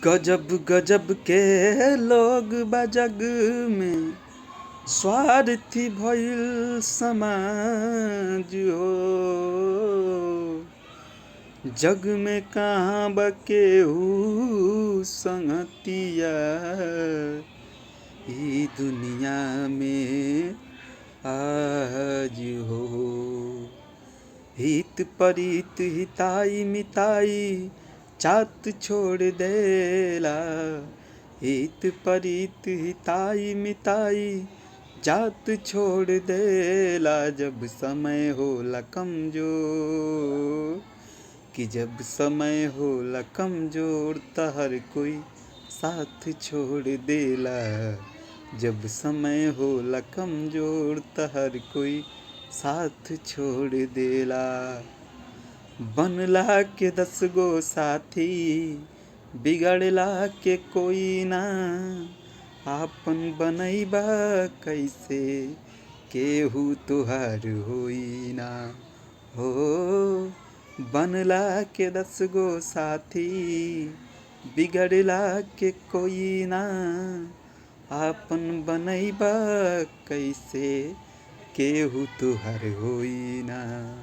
गजब गजब के लोग बा जग में, स्वार्थी भइल समाज हो। जग में कहाँ बा केहू संगतिया, ई दुनिया में आज हो। हित परित हिताई मिताई जात छोड़ देला। हित परित हिताई मिताई जात छोड़ देला। जब समय होला कमजोर, कि जब समय होला कमजोर त हर कोई साथ छोड़ देला। जब समय होला कमजोर त हर कोई साथ छोड़ देला। बनला के 10 गो साथी, बिगड़ला के कोई ना। आपन बनैबा कैसे, केहू तुहार होई ना। हो बनला के 10 गो साथी, बिगड़ला के कोई ना। आपन बनैबा कैसे, केहू तुहार होई ना।